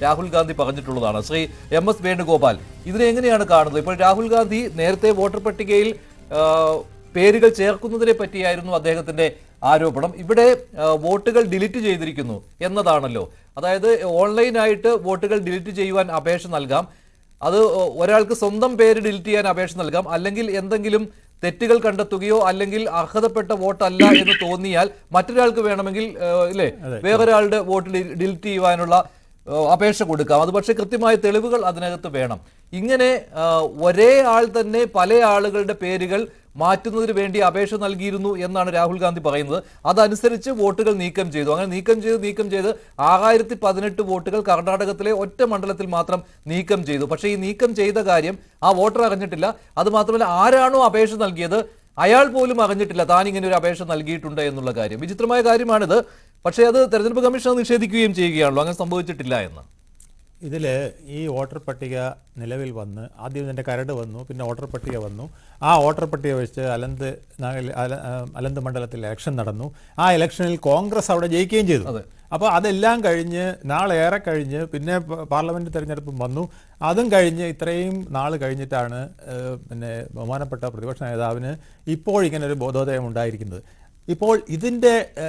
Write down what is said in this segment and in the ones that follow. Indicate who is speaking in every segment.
Speaker 1: രാഹുൽ ഗാന്ധി പറഞ്ഞിട്ടുള്ളതാണ്. ശ്രീ MS വേണുഗോപാൽ, ഇതിനെ എങ്ങനെയാണ് കാണുന്നത്? ഇപ്പോൾ രാഹുൽ ഗാന്ധി നേരത്തെ വോട്ടർ പട്ടികയിൽ പേരുകൾ ചേർക്കുന്നതിനെ പറ്റിയായിരുന്നു അദ്ദേഹത്തിന്റെ ആരോപണം. ഇവിടെ വോട്ടുകൾ ഡിലീറ്റ് ചെയ്തിരിക്കുന്നു എന്നതാണല്ലോ. അതായത് ഓൺലൈനായിട്ട് വോട്ടുകൾ ഡിലീറ്റ് ചെയ്യുവാൻ അപേക്ഷ നൽകാം. അത് ഒരാൾക്ക് സ്വന്തം പേര് ഡിലീറ്റ് ചെയ്യാൻ അപേക്ഷ നൽകാം. അല്ലെങ്കിൽ എന്തെങ്കിലും തെറ്റുകൾ കണ്ടെത്തുകയോ അല്ലെങ്കിൽ അർഹതപ്പെട്ട വോട്ടല്ല എന്ന് തോന്നിയാൽ മറ്റൊരാൾക്ക് വേണമെങ്കിൽ വേറൊരാളുടെ വോട്ട് ഡിലീറ്റ് ചെയ്യുവാനുള്ള അപേക്ഷ കൊടുക്കാം. അത് പക്ഷേ കൃത്യമായ തെളിവുകൾ അതിനകത്ത് വേണം. ഇങ്ങനെ ഒരേ ആൾ തന്നെ പല ആളുകളുടെ പേരുകൾ മാറ്റുന്നതിന് വേണ്ടി അപേക്ഷ നൽകിയിരുന്നു എന്നാണ് രാഹുൽ ഗാന്ധി പറയുന്നത്. അതനുസരിച്ച് വോട്ടുകൾ നീക്കം ചെയ്തു. അങ്ങനെ നീക്കം ചെയ്ത് 6018 വോട്ടുകൾ കർണാടകത്തിലെ ഒറ്റ മണ്ഡലത്തിൽ മാത്രം നീക്കം ചെയ്തു. പക്ഷേ ഈ നീക്കം ചെയ്ത കാര്യം ആ വോട്ടർ അറിഞ്ഞിട്ടില്ല. അത് മാത്രമല്ല, ആരാണോ അപേക്ഷ നൽകിയത് അയാൾ പോലും അറിഞ്ഞിട്ടില്ല താൻ ഇങ്ങനെ ഒരു അപേക്ഷ നൽകിയിട്ടുണ്ട് എന്നുള്ള കാര്യം. വിചിത്രമായ കാര്യമാണിത്. പക്ഷേ അത് തെരഞ്ഞെടുപ്പ് കമ്മീഷൻ നിഷേധിക്കുകയും ചെയ്യുകയാണല്ലോ, അങ്ങനെ സംഭവിച്ചിട്ടില്ല എന്ന്.
Speaker 2: ഇതിൽ ഈ വോട്ടർ പട്ടിക നിലവിൽ വന്ന് ആദ്യം ഇതിൻ്റെ കരട് വന്നു, പിന്നെ വോട്ടർ പട്ടിക വന്നു. ആ വോട്ടർ പട്ടിക വെച്ച് അലന്ത് മണ്ഡലത്തിൽ ഇലക്ഷൻ നടന്നു. ആ ഇലക്ഷനിൽ കോൺഗ്രസ് അവിടെ ജയിക്കുകയും ചെയ്തു. അപ്പോൾ അതെല്ലാം കഴിഞ്ഞ് നാളേറെ കഴിഞ്ഞ് പിന്നെ പാർലമെൻറ്റ് തെരഞ്ഞെടുപ്പും വന്നു. അതും കഴിഞ്ഞ് ഇത്രയും നാൾ കഴിഞ്ഞിട്ടാണ് പിന്നെ ബഹുമാനപ്പെട്ട പ്രതിപക്ഷ നേതാവിന് ഇപ്പോൾ ഇങ്ങനെ ഒരു ബോധോദയം ഉണ്ടായിരിക്കുന്നത്. ഇപ്പോൾ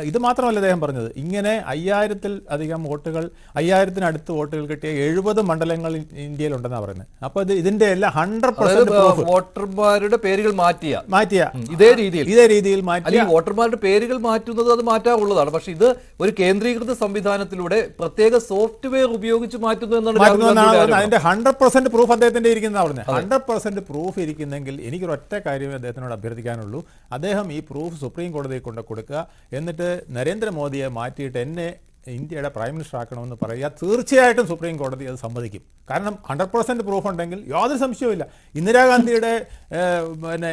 Speaker 2: ഇത് മാത്രമല്ല അദ്ദേഹം പറഞ്ഞത്, ഇങ്ങനെ 5000-ൽ-അധികം വോട്ടുകൾ, 5000-ത്തിനടുത്ത് വോട്ടുകൾ കിട്ടിയ 70 മണ്ഡലങ്ങൾ ഇന്ത്യയിലുണ്ടെന്നാണ് പറയുന്നത്. അപ്പോൾ ഇതിന്റെ എല്ലാം 100%
Speaker 1: വോട്ടർമാരുടെ പേരുകൾ മാറ്റിയ ഇതേ രീതിയിൽ മാറ്റിയ വോട്ടർമാരുടെ പേരുകൾ മാറ്റുന്നത് അത് മാറ്റാറുള്ളതാണ്. പക്ഷെ ഇത് ഒരു കേന്ദ്രീകൃത സംവിധാനത്തിലൂടെ പ്രത്യേക സോഫ്റ്റ്വെയർ ഉപയോഗിച്ച് മാറ്റുന്നു എന്നാണ്
Speaker 2: അതിന്റെ 100% പ്രൂഫ് അദ്ദേഹത്തിന്റെ ഇരിക്കുന്ന പറഞ്ഞത്. 100% പ്രൂഫ് ഇരിക്കുന്നെങ്കിൽ എനിക്കൊരൊറ്റ കാര്യമേ അദ്ദേഹത്തിനോട് അഭ്യർത്ഥിക്കാനുള്ളൂ. അദ്ദേഹം ഈ പ്രൂഫ് സുപ്രീം കോടതിയെ കൊണ്ട് കൊടുക്കുക. എന്നിട്ട് നരേന്ദ്രമോദിയെ മാറ്റിയിട്ട് എന്നെ ഇന്ത്യയുടെ പ്രൈം മിനിസ്റ്റർ ആക്കണമെന്ന് പറയുക. തീർച്ചയായിട്ടും സുപ്രീം കോടതി അത് സമ്മതിക്കും. കാരണം 100% പ്രൂഫ് ഉണ്ടെങ്കിൽ യാതൊരു സംശയവുമില്ല. ഇന്ദിരാഗാന്ധിയുടെ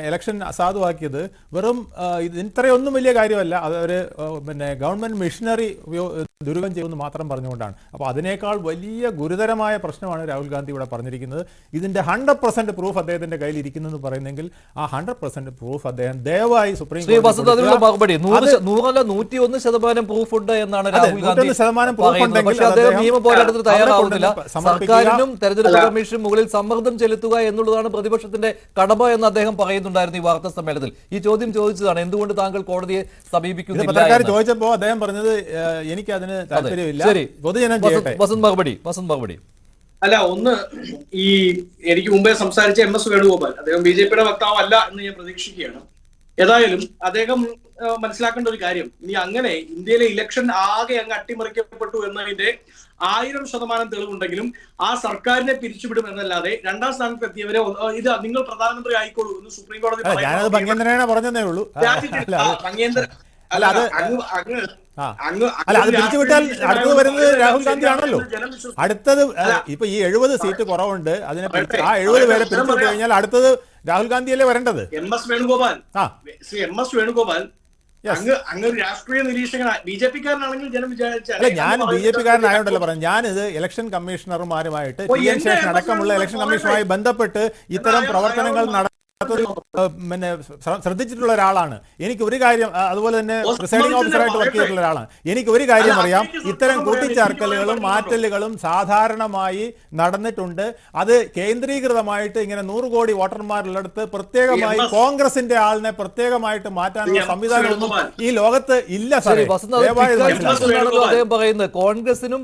Speaker 2: ഇലക്ഷൻ അസാധുവാക്കിയത് വെറും ഇത്രയൊന്നും വലിയ കാര്യമല്ല. അതൊരു ഗവൺമെന്റ് മെഷീനറി ദുരുപയോഗം ചെയ്യുമെന്ന് മാത്രം പറഞ്ഞുകൊണ്ടാണ്. അപ്പോൾ അതിനേക്കാൾ വലിയ ഗുരുതരമായ പ്രശ്നമാണ് രാഹുൽ ഗാന്ധി ഇവിടെ പറഞ്ഞിരിക്കുന്നത്. ഇതിന്റെ 100% പ്രൂഫ് അദ്ദേഹത്തിന്റെ കയ്യിൽ ഇരിക്കുന്നെന്ന് പറയുന്നെങ്കിൽ ആ 100% പ്രൂഫ് അദ്ദേഹം ദയവായി സുപ്രീം കോടതി
Speaker 1: മറുപടി 101% പ്രൂഫ് ഉണ്ട് എന്നാണ് രാഹുൽ ഗാന്ധി. നിയമ പോരാട്ടത്തിന് തയ്യാറാവുന്നില്ല. സർക്കാരിനും തെരഞ്ഞെടുപ്പ് കമ്മീഷനും മുകളിൽ സമ്മർദ്ദം ചെലുത്തുക എന്നുള്ളതാണ് പ്രതിപക്ഷത്തിന്റെ കടമ എന്ന് അദ്ദേഹം പറയുന്നുണ്ടായിരുന്നു ഈ വാർത്താ സമ്മേളനത്തിൽ. ഈ ചോദ്യം ചോദിച്ചതാണ്, എന്തുകൊണ്ട് താങ്കൾ കോടതിയെ സമീപിക്കുന്നില്ല
Speaker 2: ചോദിച്ചപ്പോൾ അദ്ദേഹം പറഞ്ഞത് എനിക്ക് അതിന് താല്പര്യമില്ല. പൊതുജനം
Speaker 1: വസന്ത് മറുപടി.
Speaker 3: അല്ല, ഒന്ന് ഈ എനിക്ക് മുമ്പേ സംസാരിച്ച MS വേണുഗോപാൽ, അദ്ദേഹം BJPയുടെ വക്താവല്ല എന്ന് ഞാൻ പ്രതീക്ഷിക്കുകയാണ്. ഏതായാലും അദ്ദേഹം മനസ്സിലാക്കേണ്ട ഒരു കാര്യം, ഇനി അങ്ങനെ ഇന്ത്യയിലെ ഇലക്ഷൻ ആകെ അങ്ങ് അട്ടിമറിക്കപ്പെട്ടു എന്നതിന്റെ 1000% തെളിവുണ്ടെങ്കിലും ആ സർക്കാരിനെ പിരിച്ചുവിടും എന്നല്ലാതെ രണ്ടാം സ്ഥാനത്ത് എത്തിയവരെ ഇത് നിങ്ങൾ പ്രധാനമന്ത്രി ആയിക്കോളൂ എന്ന് സുപ്രീം കോടതി
Speaker 2: രാഹുൽ ഗാന്ധി ആണല്ലോ. അടുത്തത് ഇപ്പൊ ഈ 70 സീറ്റ് കുറവുണ്ട്, അതിനെ ആ 70 പേരെ പിരിച്ചുവിട്ട് കഴിഞ്ഞാൽ അടുത്തത് രാഹുൽ ഗാന്ധിയല്ലേ വരേണ്ടത്.
Speaker 3: MS വേണുഗോപാൽ അങ്ങ് രാഷ്ട്രീയ നിരീക്ഷകനാണ്. BJP-കാരനാണെങ്കിൽ ജനം വിചാരിച്ചാൽ
Speaker 2: ഞാൻ BJP-കാരനായോണ്ടല്ലോ പറഞ്ഞു. ഞാനിത് ഇലക്ഷൻ കമ്മീഷണർമാരുമായിട്ട് TN ശേഷൻ അടക്കമുള്ള ഇലക്ഷൻ കമ്മീഷനുമായി ബന്ധപ്പെട്ട് ഇത്തരം പ്രവർത്തനങ്ങൾ ശ്രദ്ധിച്ചിട്ടുള്ള ഒരാളാണ്. എനിക്ക് ഒരു കാര്യം, അതുപോലെ തന്നെ പ്രിസൈഡിംഗ് ഓഫീസറായിട്ട് വർക്ക് ചെയ്തിട്ടുള്ള ഒരാളാണ്. എനിക്ക് ഒരു കാര്യം അറിയാം, ഇത്തരം കൂട്ടിച്ചേർക്കലുകളും മാറ്റലുകളും സാധാരണമായി നടന്നിട്ടുണ്ട്. അത് കേന്ദ്രീകൃതമായിട്ട് ഇങ്ങനെ 100 കോടി വോട്ടർമാരുള്ളിടത്ത് പ്രത്യേകമായി കോൺഗ്രസിന്റെ ആളിനെ പ്രത്യേകമായിട്ട് മാറ്റാനുള്ള സംവിധാനമൊന്നും ഈ ലോകത്ത് ഇല്ല.
Speaker 1: അദ്ദേഹം പറയുന്നത് കോൺഗ്രസിനും